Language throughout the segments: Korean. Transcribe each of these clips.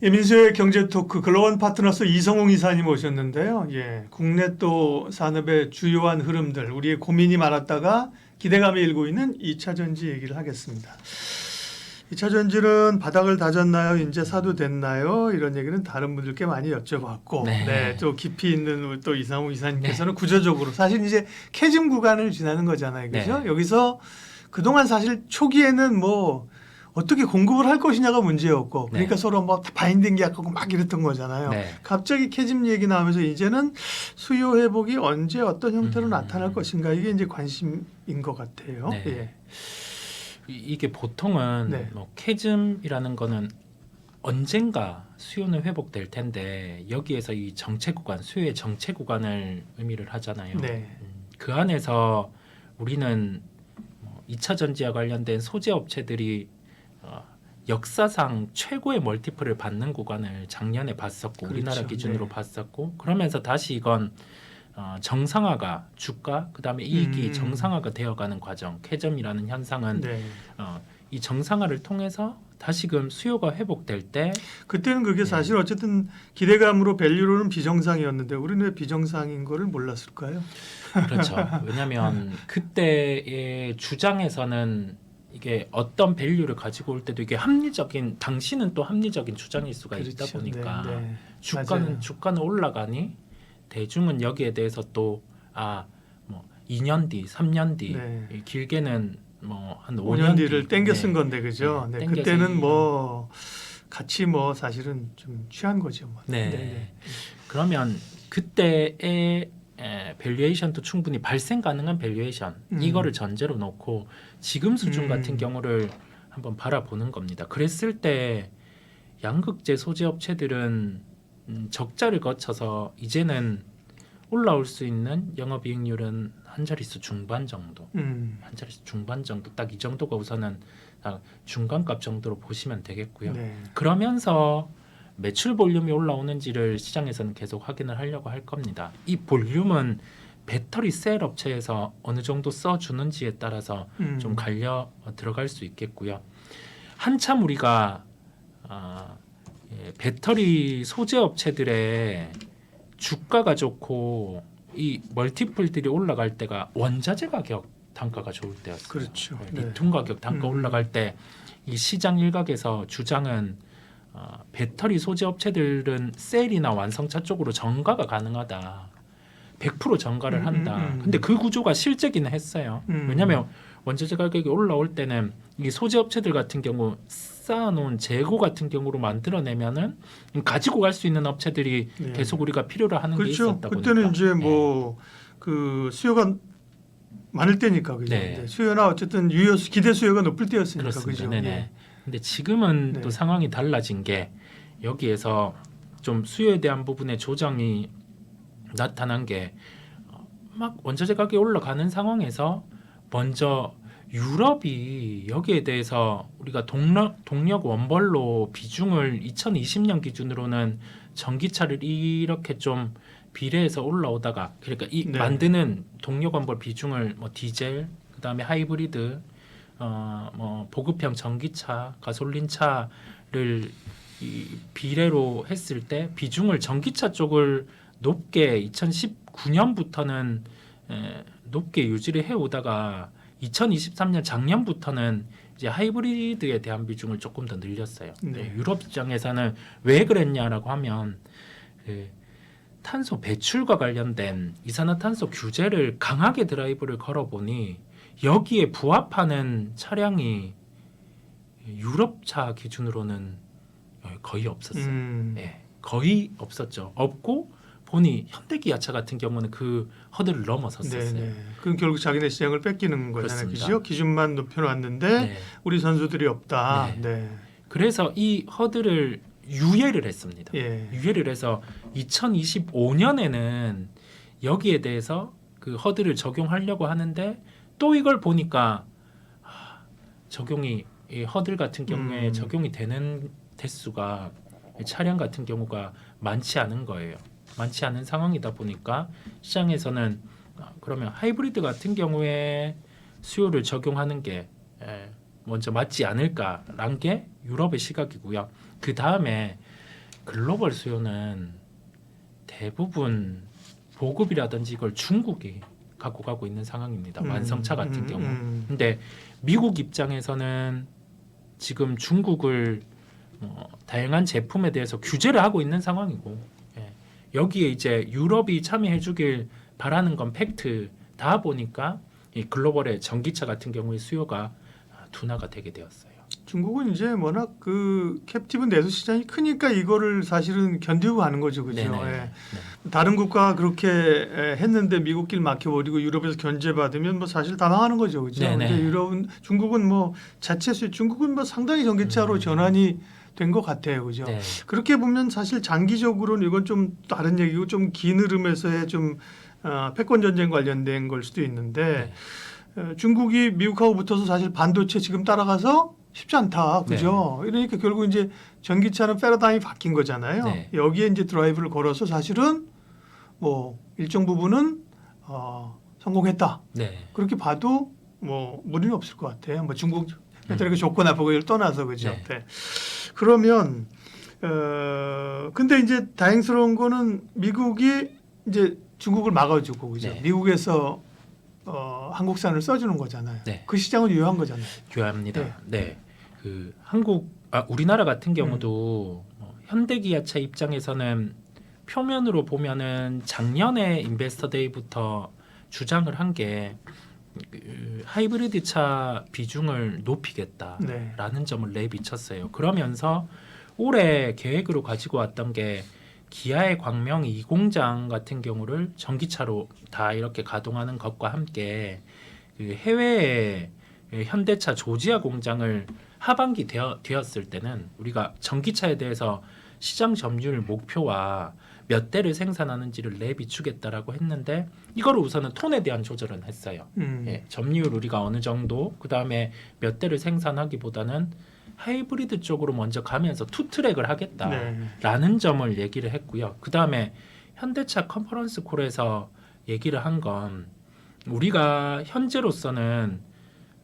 예, 민수의 경제 토크 글로벌 파트너스 이성웅 이사님 오셨는데요. 예, 국내 또 산업의 주요한 흐름들, 우리의 고민이 많았다가 기대감이 일고 있는 2차 전지 얘기를 하겠습니다. 2차 전지는 바닥을 다졌나요? 이제 사도 됐나요? 이런 얘기는 다른 분들께 많이 여쭤봤고, 네. 또 깊이 있는 또 이성웅 이사님께서는 구조적으로 사실 이제 캐즘 구간을 지나는 거잖아요, 그죠? 네. 여기서 그동안 사실 초기에는 뭐 어떻게 공급을 할 것이냐가 문제였고, 그러니까 네. 서로 뭐 바인딩 계약하고 막 이랬던 거잖아요. 네. 갑자기 캐즘 얘기 나오면서 이제는 수요 회복이 언제 어떤 형태로 나타날 것인가, 이게 이제 관심인 것 같아요. 네. 예. 이게 보통은 네. 뭐 캐즘이라는 거는 언젠가 수요는 회복될 텐데 여기에서 이 정체 구간, 수요의 정체 구간을 의미를 하잖아요. 네. 그 안에서 우리는 2차 전지와 관련된 소재 업체들이 역사상 최고의 멀티플을 받는 구간을 작년에 봤었고, 그렇죠. 우리나라 기준으로 네. 봤었고, 그러면서 다시 이건 정상화가, 주가 그다음에 이익이 정상화가 되어가는 과정, 캐점이라는 현상은 네. 이 정상화를 통해서 다시금 수요가 회복될 때 그때는 그게 사실 어쨌든 기대감으로 밸류로는 비정상이었는데 우리는 왜 비정상인 거를 몰랐을까요? 그렇죠. 왜냐하면 그때의 주장에서는 이게 어떤 밸류를 가지고 올 때도 이게 합리적인, 당신은 또 합리적인 주장일 수가 있다 그렇죠. 보니까 네, 네. 주가는 맞아요. 올라가니 대중은 여기에 대해서 또 뭐 2년 뒤, 3년 뒤, 네. 길게는 뭐 한 5년 5년 뒤를 땡겨 쓴 건데 그죠? 네. 땡겨서 그때는 뭐 같이 뭐 사실은 좀 취한 거죠. 뭐. 네. 네. 그러면 그때의 밸류에이션도 충분히 발생 가능한 밸류에이션, 이거를 전제로 놓고 지금 수준 같은 경우를 한번 바라보는 겁니다. 그랬을 때 양극재 소재 업체들은 적자를 거쳐서 이제는 올라올 수 있는 영업이익률은 한 자릿수 중반 정도, 한 자릿수 중반 정도, 딱 이 정도가 우선은 중간값 정도로 보시면 되겠고요. 네. 그러면서 매출 볼륨이 올라오는지를 시장에서는 계속 확인을 하려고 할 겁니다. 이 볼륨은 배터리 셀 업체에서 어느 정도 써주는지에 따라서 좀 갈려 들어갈 수 있겠고요. 한참 우리가 배터리 소재 업체들의 주가가 좋고 이 멀티플들이 올라갈 때가 원자재 가격 단가가 좋을 때였어요. 그렇죠. 리튬 가격 단가 올라갈 때 이 시장 일각에서 주장은 배터리 소재 업체들은 셀이나 완성차 쪽으로 정가가 가능하다. 100% 정가를 한다. 근데 그 구조가 실제기는 했어요. 왜냐하면 원자재 가격이 올라올 때는 이 소재 업체들 같은 경우 쌓아놓은 재고 같은 경우로 만들어내면은 가지고 갈 수 있는 업체들이 네. 계속 우리가 필요로 하는 게 그렇죠. 있었다 그때는 보니까. 이제 뭐 그 수요가 많을 때니까 그죠. 네. 수요나 어쨌든 기대 수요가 높을 때였으니까 그렇습니다. 그죠. 네네. 예. 근데 지금은 네. 또 상황이 달라진 게 여기에서 좀 수요에 대한 부분의 조정이 나타난 게 막 원자재 가격이 올라가는 상황에서 먼저 유럽이 여기에 대해서 우리가 동력 원벌로 비중을 2020년 기준으로는 전기차를 이렇게 좀 비례해서 올라오다가, 그러니까 이 네. 만드는 동력 원벌 비중을 뭐 디젤, 그다음에 하이브리드, 뭐 보급형 전기차, 가솔린차를 이 비례로 했을 때 비중을 전기차 쪽을 높게 2019년부터는 높게 유지를 해오다가 2023년 작년부터는 이제 하이브리드에 대한 비중을 조금 더 늘렸어요. 네. 유럽 입장에서는 왜 그랬냐라고 하면 탄소 배출과 관련된 이산화탄소 규제를 강하게 드라이브를 걸어보니 여기에 부합하는 차량이 유럽차 기준으로는 거의 없었어요. 거의 없었죠. 없고 보니 현대기아차 같은 경우는 그 허들을 넘어섰었어요. 네네. 그럼 결국 자기네 시장을 뺏기는 거잖아요. 그렇습니다. 그죠? 기준만 높여놨는데 네. 우리 선수들이 없다. 네. 네. 그래서 이 허들을 유예를 했습니다. 예. 유예를 해서 2025년에는 여기에 대해서 그 허들을 적용하려고 하는데 또 이걸 보니까 적용이 이 허들 같은 경우에 적용이 되는 대수가 차량 같은 경우가 많지 않은 거예요. 많지 않은 상황이다 보니까 시장에서는 그러면 하이브리드 같은 경우에 수요를 적용하는 게 먼저 맞지 않을까라는 게 유럽의 시각이고요. 그 다음에 글로벌 수요는 대부분 보급이라든지 이걸 중국이 갖고 가고 있는 상황입니다. 완성차 같은 경우. 근데 미국 입장에서는 지금 중국을 다양한 제품에 대해서 규제를 하고 있는 상황이고, 예. 여기에 이제 유럽이 참여해주길 바라는 건 팩트다 보니까 이 글로벌의 전기차 같은 경우의 수요가 둔화가 되게 되었어요. 중국은 이제 워낙 그 캡티브 내수 시장이 크니까 이거를 사실은 견디고 가는 거죠, 그죠? 네네. 예. 네. 다른 국가가 그렇게 했는데 미국 길 막혀버리고 유럽에서 견제받으면 뭐 사실 다 망하는 거죠, 그죠? 네네. 근데 유럽은 중국은 뭐 자체 수요, 중국은 뭐 상당히 전기차로 전환이 된 것 같아요, 그죠? 네. 그렇게 보면 사실 장기적으로는 이건 좀 다른 얘기고 좀 긴 흐름에서의 좀 패권 전쟁 관련된 걸 수도 있는데 중국이 미국하고 붙어서 사실 반도체 지금 따라가서 쉽지 않다, 그죠? 그러니까 결국 이제 전기차는 패러다임이 바뀐 거잖아요. 네. 여기에 이제 드라이브를 걸어서 사실은 뭐 일정 부분은 성공했다. 네. 그렇게 봐도 뭐 무리는 없을 것 같아요. 뭐 중국 그 조건 나쁘고를 떠나서 그죠. 네. 네. 그러면 근데 이제 다행스러운 거는 미국이 이제 중국을 막아주고 그죠. 네. 미국에서 한국산을 써주는 거잖아요. 네. 그 시장은 유효한 거잖아요. 교합니다. 네. 그 우리나라 같은 경우도 현대기아차 입장에서는 표면으로 보면은 작년에 인베스터데이부터 주장을 한 게 하이브리드 차 비중을 높이겠다라는 네. 점을 내비쳤어요. 그러면서 올해 계획으로 가지고 왔던 게 기아의 광명 2공장 같은 경우를 전기차로 다 이렇게 가동하는 것과 함께 그 해외에 현대차 조지아 공장을 하반기 되었을 때는 우리가 전기차에 대해서 시장 점유율 목표와 몇 대를 생산하는지를 내비추겠다라고 했는데 이거를 우선은 톤에 대한 조절은 했어요. 예, 점유율 우리가 어느 정도 그다음에 몇 대를 생산하기보다는 하이브리드 쪽으로 먼저 가면서 투 트랙을 하겠다라는 네. 점을 얘기를 했고요. 그다음에 현대차 컨퍼런스 콜에서 얘기를 한 건 우리가 현재로서는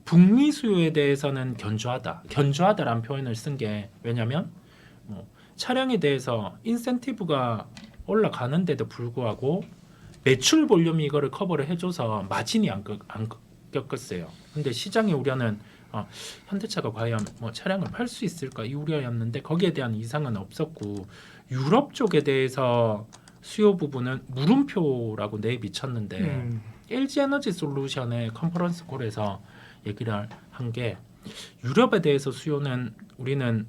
북미 수요에 대해서는 견조하다라는 표현을 쓴 게 왜냐하면 차량에 대해서 인센티브가 올라가는데도 불구하고 매출 볼륨이 이거를 커버를 해줘서 마진이 안 꺾였어요. 근데 시장의 우려는 현대차가 과연 차량을 팔 수 있을까 이 우려였는데 거기에 대한 이상은 없었고 유럽 쪽에 대해서 수요 부분은 물음표라고 내비쳤는데 LG 에너지 솔루션의 컨퍼런스 콜에서 얘기를 한 게 유럽에 대해서 수요는 우리는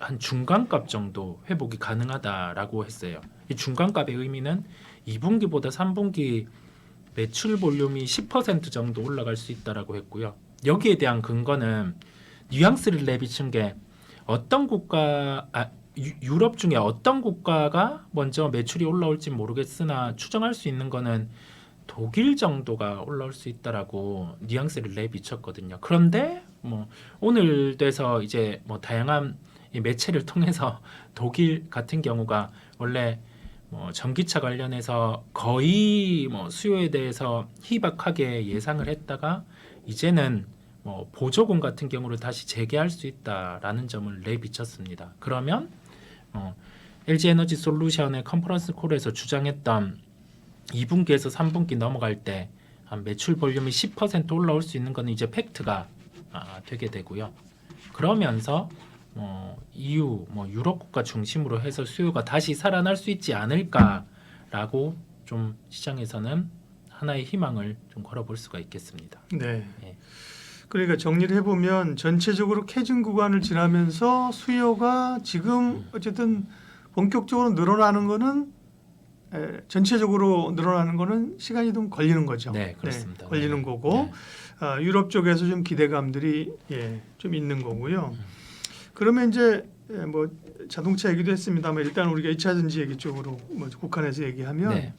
한 중간값 정도 회복이 가능하다라고 했어요. 이 중간값의 의미는 2분기보다 3분기 매출 볼륨이 10% 정도 올라갈 수 있다라고 했고요. 여기에 대한 근거는 뉘앙스를 내비친 게 유럽 중에 어떤 국가가 먼저 매출이 올라올지 모르겠으나 추정할 수 있는 거는 독일 정도가 올라올 수 있다라고 뉘앙스를 내비쳤거든요. 그런데 오늘 돼서 이제 다양한 이 매체를 통해서 독일 같은 경우가 원래 전기차 관련해서 거의 수요에 대해서 희박하게 예상을 했다가 이제는 보조금 같은 경우를 다시 재개할 수 있다라는 점을 내비쳤습니다. 그러면 LG 에너지 솔루션의 컨퍼런스 콜에서 주장했던 2분기에서 3분기 넘어갈 때 한 매출 볼륨이 10% 올라올 수 있는 건 이제 팩트가 되게 되고요. 그러면서 EU, 유럽 국가 중심으로 해서 수요가 다시 살아날 수 있지 않을까라고 좀 시장에서는 하나의 희망을 좀 걸어볼 수가 있겠습니다. 네. 예. 그러니까 정리를 해보면 전체적으로 캐즘 구간을 지나면서 수요가 지금 어쨌든 본격적으로 늘어나는 거는 전체적으로 늘어나는 거는 시간이 좀 걸리는 거죠. 네, 그렇습니다. 걸리는 네. 거고 유럽 쪽에서 좀 기대감들이 좀 있는 거고요. 그러면 이제 자동차 얘기도 했습니다만 일단 우리가 2차 전지 얘기 쪽으로 국한해서 얘기하면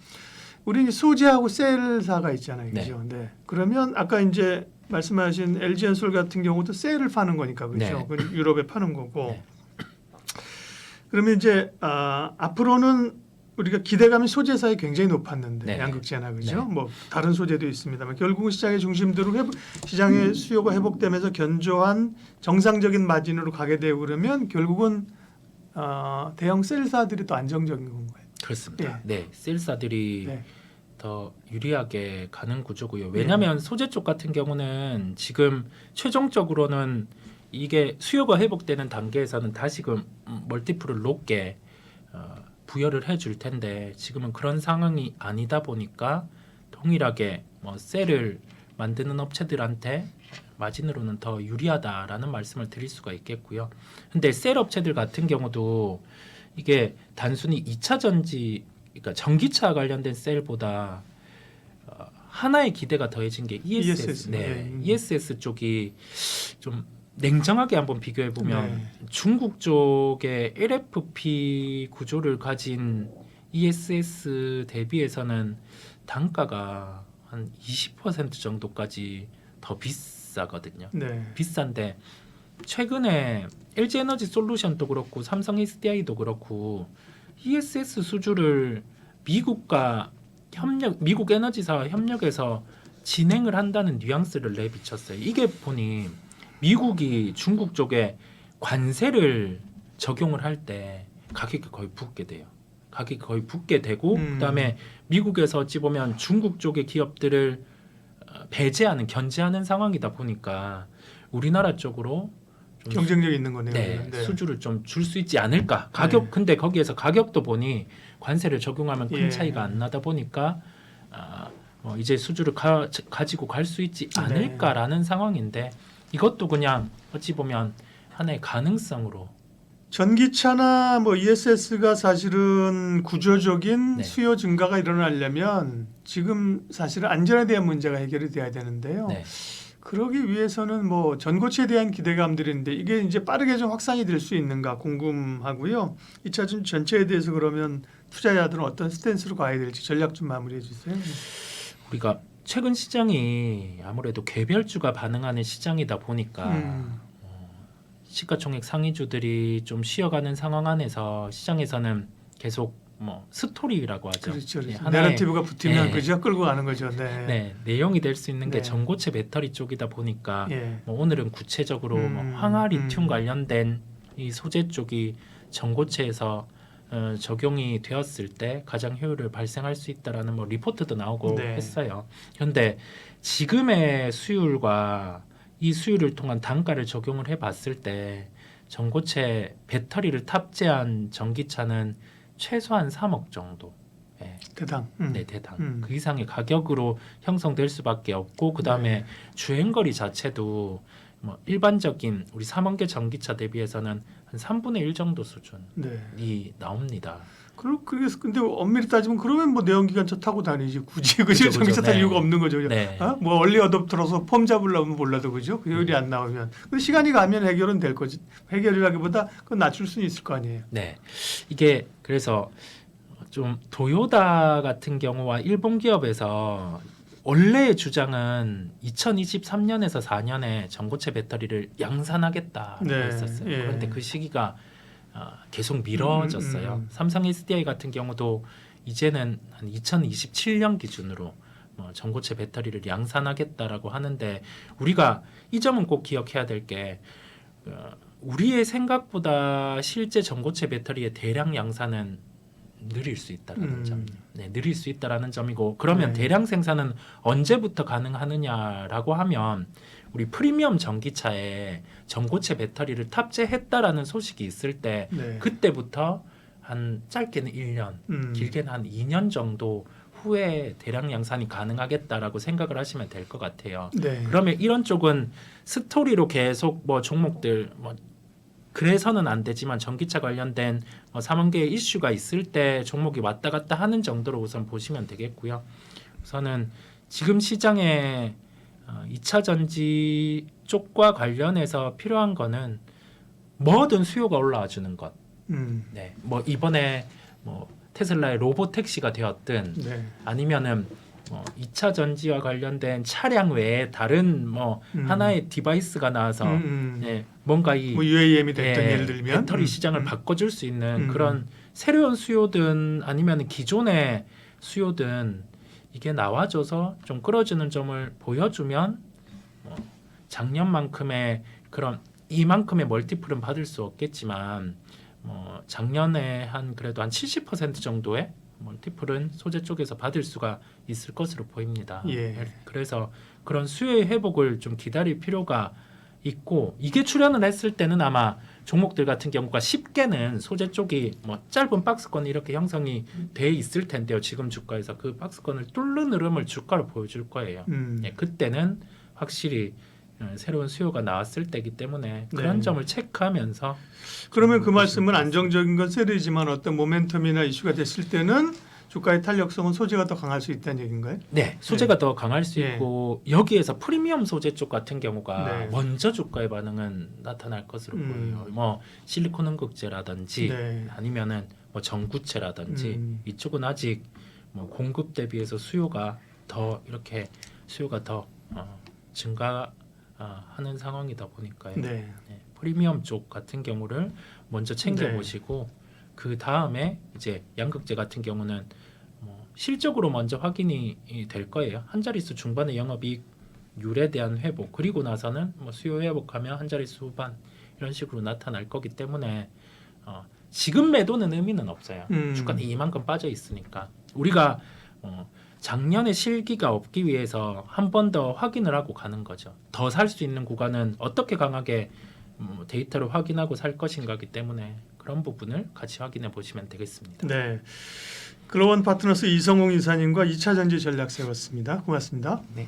우리 소재하고 셀사가 있잖아요, 그죠? 네. 그러면 아까 이제 말씀하신 LG엔솔 같은 경우도 셀을 파는 거니까 그죠? 유럽에 파는 거고. 그러면 이제 앞으로는 우리가 기대감이 소재사에 굉장히 높았는데 양극재나 그죠? 다른 소재도 있습니다만 결국은 시장의 중심대로 시장의 수요가 회복되면서 견조한 정상적인 마진으로 가게 되고 그러면 결국은 대형 셀사들이 또 안정적인 건가요? 그렇습니다. 네, 셀사들이 네. 더 유리하게 가는 구조고요. 왜냐하면 소재 쪽 같은 경우는 지금 최종적으로는 이게 수요가 회복되는 단계에서는 다시금 멀티플을 높게 부여를 해줄 텐데 지금은 그런 상황이 아니다 보니까 동일하게 뭐 셀을 만드는 업체들한테 마진으로는 더 유리하다라는 말씀을 드릴 수가 있겠고요. 근데 셀 업체들 같은 경우도 이게 단순히 2차 전지, 그러니까 전기차 관련된 셀보다 하나의 기대가 더해진 게 ESS. 네, ESS 쪽이 좀 냉정하게 한번 비교해 보면 중국 쪽의 LFP 구조를 가진 ESS 대비해서는 단가가 한 20% 정도까지 더 비싸거든요. 네. 비싼데 최근에 LG에너지 솔루션도 그렇고 삼성 SDI도 그렇고 ESS 수주를 미국과 미국 에너지사와 협력해서 진행을 한다는 뉘앙스를 내비쳤어요. 이게 보니 미국이 중국 쪽에 관세를 적용을 할 때 가격이 거의 붙게 돼요. 가격이 거의 붙게 되고 그다음에 미국에서 어찌 보면 중국 쪽의 기업들을 배제하는 견제하는 상황이다 보니까 우리나라 쪽으로 좀 경쟁력이 있는 거네요. 네, 네. 수주를 좀 줄 수 있지 않을까. 가격 네. 근데 거기에서 가격도 보니 관세를 적용하면 큰 예. 차이가 안 나다 보니까 이제 수주를 가지고 갈 수 있지 않을까라는 상황인데 이것도 그냥 어찌 보면 하나의 가능성으로 전기차나 뭐 ESS가 사실은 구조적인 네. 수요 증가가 일어나려면 지금 사실은 안전에 대한 문제가 해결이 돼야 되는데요. 네. 그러기 위해서는 뭐 전고체에 대한 기대감들인데 이게 이제 빠르게 좀 확산이 될 수 있는가 궁금하고요. 2차전 전체에 대해서 그러면 투자자들은 어떤 스탠스로 가야 될지 전략 좀 마무리해 주세요. 우리가 최근 시장이 아무래도 개별주가 반응하는 시장이다 보니까 시가총액 상위주들이 좀 쉬어가는 상황 안에서 시장에서는 계속 뭐 스토리라고 하죠. 그렇죠. 네, 내러티브가 붙으면 네. 그죠 끌고 가는 거죠. 네. 네, 내용이 될 수 있는 게 네. 전고체 배터리 쪽이다 보니까 예. 뭐 오늘은 구체적으로 뭐 황화 리튬 관련된 이 소재 쪽이 전고체에서 적용이 되었을 때 가장 효율을 발생할 수 있다라는 뭐 리포트도 나오고 네. 했어요. 그런데 지금의 수율과 이 수율을 통한 단가를 적용을 해봤을 때 전고체 배터리를 탑재한 전기차는 최소한 3억 정도. 예. 대당. 네, 대당. 그 이상의 가격으로 형성될 수밖에 없고 그 다음에 네. 주행거리 자체도 뭐 일반적인 우리 3원계 전기차 대비해서는 한 3분의 1 정도 수준이 네. 나옵니다. 그래서 근데 엄밀히 따지면 그러면 뭐 내연기관차 타고 다니지 굳이 그죠? 그죠, 전기차 탈 네. 이유가 없는 거죠. 네. 뭐 얼리 어댑터로서 폼 잡으려면 몰라도 그죠? 그 효율이 안 나오면. 근데 시간이 가면 해결은 될 거지. 해결이라기보다 그건 낮출 수는 있을 거 아니에요. 네, 이게 그래서 좀 도요타 같은 경우와 일본 기업에서 원래의 주장은 2023년에서 4년에 전고체 배터리를 양산하겠다고 네, 했었어요. 예. 그런데 그 시기가 계속 미뤄졌어요. 삼성 SDI 같은 경우도 이제는 한 2027년 기준으로 뭐 전고체 배터리를 양산하겠다라고 하는데 우리가 이 점은 꼭 기억해야 될 게 우리의 생각보다 실제 전고체 배터리의 대량 양산은 느릴 수 있다라는 점. 네, 느릴 수 있다라는 점이고 그러면 네. 대량 생산은 언제부터 가능하느냐라고 하면 우리 프리미엄 전기차에 전고체 배터리를 탑재했다라는 소식이 있을 때 네. 그때부터 한 짧게는 1년, 길게는 한 2년 정도 후에 대량 양산이 가능하겠다라고 생각을 하시면 될 것 같아요. 네. 그러면 이런 쪽은 스토리로 계속 뭐 종목들 뭐 그래서는 안 되지만 전기차 관련된 3원계의 이슈가 있을 때 종목이 왔다 갔다 하는 정도로 우선 보시면 되겠고요. 우선은 지금 시장에 2차 전지 쪽과 관련해서 필요한 거는 뭐든 수요가 올라와 주는 것. 네, 뭐 이번에 뭐 테슬라의 로봇 택시가 되었든 네. 아니면은 2차 전지와 관련된 차량 외에 다른 뭐 하나의 디바이스가 나와서 네, 뭔가 이 뭐 UAM이 됐던 예를 들면 배터리 시장을 바꿔줄 수 있는 그런 새로운 수요든 아니면 기존의 수요든 이게 나와줘서 좀 끌어주는 점을 보여주면 작년만큼의 그런 이만큼의 멀티플은 받을 수 없겠지만 작년에 한 그래도 한 70% 정도의 멀티플은 소재 쪽에서 받을 수가 있을 것으로 보입니다. 예. 그래서 그런 수요의 회복을 좀 기다릴 필요가 있고, 이게 출현을 했을 때는 아마 종목들 같은 경우가 쉽게는 소재 쪽이 짧은 박스권이 이렇게 형성이 돼 있을 텐데요. 지금 주가에서 그 박스권을 뚫는 흐름을 주가로 보여줄 거예요. 예, 그때는 확실히 새로운 수요가 나왔을 때이기 때문에 그런 네. 점을 체크하면서 그러면 그 말씀은 안정적인 건 세리지만 어떤 모멘텀이나 이슈가 됐을 때는 주가의 탄력성은 소재가 더 강할 수 있다는 얘기인가요? 네, 소재가 더 강할 수 예. 있고 여기에서 프리미엄 소재 쪽 같은 경우가 네. 먼저 주가의 반응은 나타날 것으로 보여요. 실리콘 응급제라든지 네. 아니면은 전구체라든지 이쪽은 아직 공급 대비해서 수요가 더 증가하는 상황이다 보니까요. 네. 네, 프리미엄 쪽 같은 경우를 먼저 챙겨 보시고 그 다음에 이제 양극재 같은 경우는 실적으로 먼저 확인이 될 거예요. 한 자릿수 중반의 영업이익률에 대한 회복, 그리고 나서는 수요 회복하면 한 자릿수 후반 이런 식으로 나타날 거기 때문에 지금 매도는 의미는 없어요. 주가는 이만큼 빠져 있으니까 우리가 작년에 실기가 없기 위해서 한 번 더 확인을 하고 가는 거죠. 더 살 수 있는 구간은 어떻게 강하게 데이터를 확인하고 살 것인가기 때문에 그런 부분을 같이 확인해 보시면 되겠습니다. 네. 글로원 파트너스 이성홍 이사님과 2차 전지 전략 세웠습니다. 고맙습니다. 네.